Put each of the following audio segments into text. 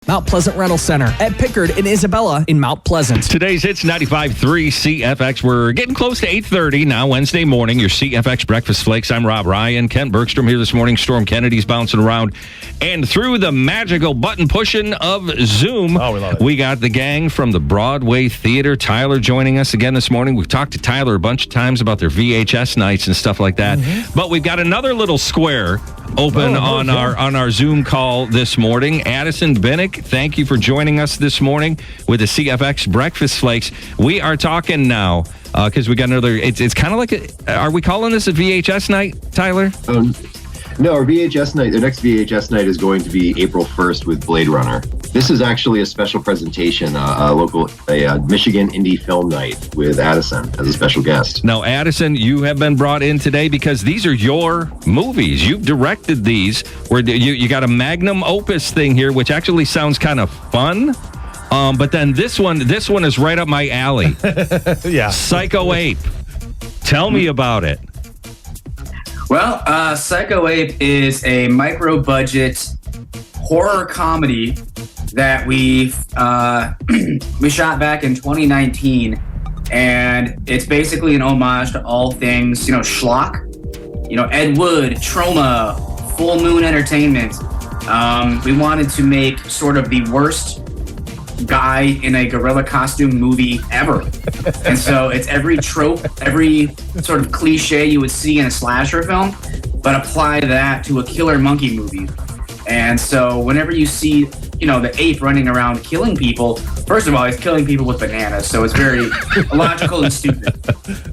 Mount Pleasant Rental Center at Pickard and Isabella in Mount Pleasant. Today's Hits 95.3 CFX. We're getting close to 8:30 now, Wednesday morning. Your CFX Breakfast Flakes. I'm Rob Ryan. Kent Bergstrom here this morning. Storm Kennedy's bouncing around. And through the magical button pushing of Zoom, we got the gang from the Broadway Theatre. Tyler joining us again this morning. We've talked to Tyler a bunch of times about their VHS nights and stuff like that. Mm-hmm. But we've got another little square open on our Zoom call this morning. Addison Binek, thank you for joining us this morning with the CFX Breakfast Flakes. We are talking now because we got another. It's kind of like are we calling this a VHS night, Tyler? No, our VHS night, the next VHS night is going to be April 1st with Blade Runner. This is actually a special presentation, a Michigan indie film night with Addison as a special guest. Now, Addison, you have been brought in today because these are your movies. You've directed these. Where you got a Magnum Opus thing here, which actually sounds kind of fun. But then this one is right up my alley. Yeah. Psycho Ape. Tell me about it. Well, Psycho Ape is a micro-budget horror comedy that we shot back in 2019, and it's basically an homage to all things, schlock, Ed Wood, Trauma, Full Moon Entertainment. We wanted to make sort of the worst guy in a gorilla costume movie ever. And so it's every trope, every sort of cliche you would see in a slasher film, but apply that to a killer monkey movie. And so whenever you see, the ape running around killing people, first of all, he's killing people with bananas. So it's very illogical and stupid.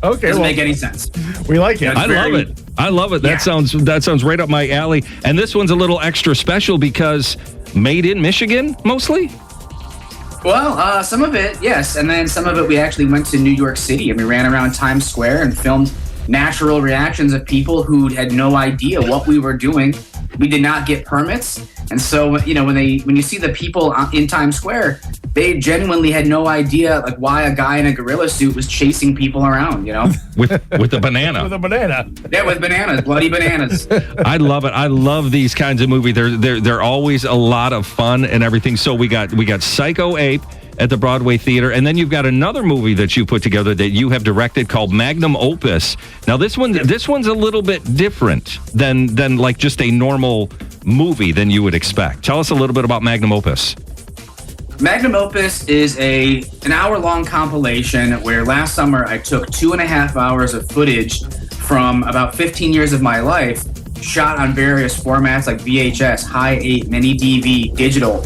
Okay. Doesn't make any sense. We like it. I love it. Yeah. That sounds right up my alley. And this one's a little extra special because made in Michigan, mostly? Well, some of it, yes. And then some of it we actually went to New York City and we ran around Times Square and filmed natural reactions of people who had no idea what we were doing. We did not get permits. And so, when you see the people in Times Square, they genuinely had no idea why a guy in a gorilla suit was chasing people around, With a banana. With a banana. Yeah, with bananas, bloody bananas. I love it. I love these kinds of movies. They're always a lot of fun and everything. So we got Psycho Ape at the Broadway Theatre, and then you've got another movie that you put together that you have directed called Magnum Opus. Now this one's a little bit different than like just a normal movie than you would expect. Tell us a little bit about Magnum Opus. Magnum Opus is an hour-long compilation where last summer I took 2.5 hours of footage from about 15 years of my life, shot on various formats like VHS, High 8, Mini DV, digital.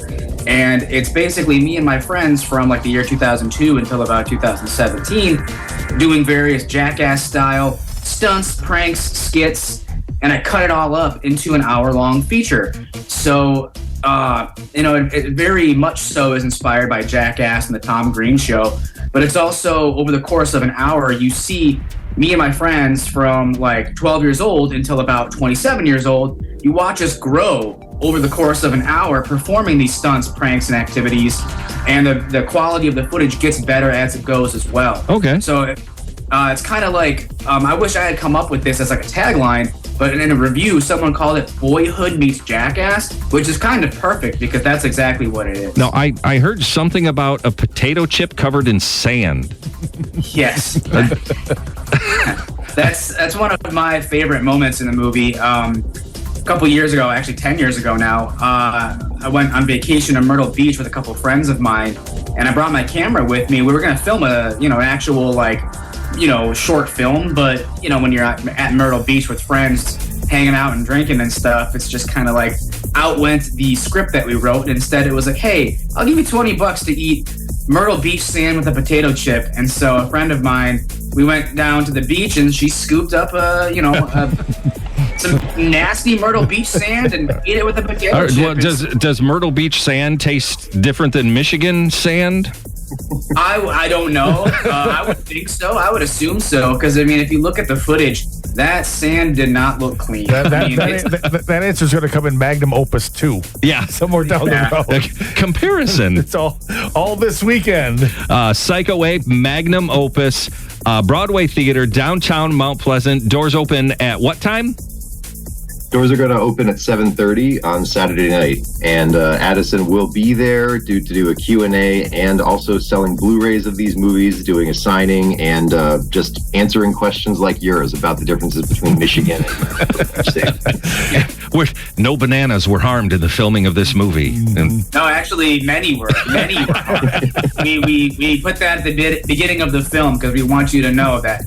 And it's basically me and my friends from the year 2002 until about 2017 doing various Jackass-style stunts, pranks, skits, and I cut it all up into an hour-long feature. So, it very much so is inspired by Jackass and the Tom Green Show, but it's also, over the course of an hour, you see me and my friends from 12 years old until about 27 years old. You watch us grow over the course of an hour performing these stunts, pranks, and activities, and the quality of the footage gets better as it goes as well. Okay. So it's kind of I wish I had come up with this as a tagline, but in a review, someone called it Boyhood Meets Jackass, which is kind of perfect because that's exactly what it is. Now, I heard something about a potato chip covered in sand. Yes. That's one of my favorite moments in the movie. A couple years ago, actually 10 years ago now, I went on vacation to Myrtle Beach with a couple friends of mine, and I brought my camera with me. We were going to film an actual short film, but when you're at Myrtle Beach with friends hanging out and drinking and stuff, it's just kind of out went the script that we wrote. And instead it was hey, I'll give you $20 to eat Myrtle Beach sand with a potato chip. And so a friend of mine, we went down to the beach and she scooped up some nasty Myrtle Beach sand and ate it with a potato chip. Well, does Myrtle Beach sand taste different than Michigan sand? I don't know. I would think so. I would assume so. Because, if you look at the footage, that sand did not look clean. That answer is going to come in Magnum Opus 2. Yeah. Somewhere down the road. Comparison. It's all this weekend. Psycho Ape, Magnum Opus, Broadway Theatre, downtown Mount Pleasant. Doors open at what time? Doors are going to open at 7:30 on Saturday night, and Addison will be there to do a Q&A and also selling Blu-rays of these movies, doing a signing, and just answering questions like yours about the differences between Michigan and State. No bananas were harmed in the filming of this movie. No, actually, many were harmed. we put that at the beginning of the film because we want you to know that,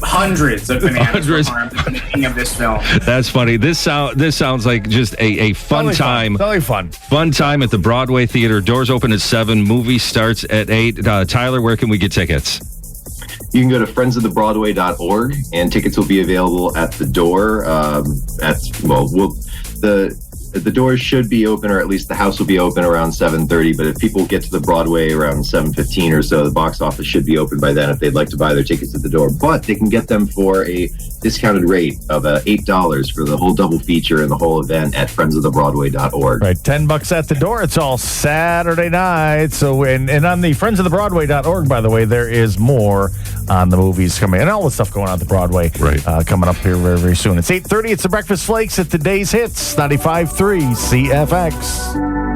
hundreds of bananas were harmed at the beginning of this film. That's funny. This sounds like just a fun time. Totally fun. Fun time at the Broadway Theatre. Doors open at 7. Movie starts at 8. Tyler, where can we get tickets? You can go to friendsofthebroadway.org, and tickets will be available at the door. The doors should be open, or at least the house will be open around 7:30. But if people get to the Broadway around 7:15 or so, the box office should be open by then if they'd like to buy their tickets at the door. But they can get them for a discounted rate of $8 for the whole double feature and the whole event at friendsofthebroadway.org. Right, $10 at the door. It's all Saturday night. So, and on the friendsofthebroadway.org, by the way, there is more on the movies coming and all the stuff going on at the Broadway. Right. Coming up here very, very soon. It's 8:30. It's the Breakfast Flakes at today's hits, 95.3 CFX.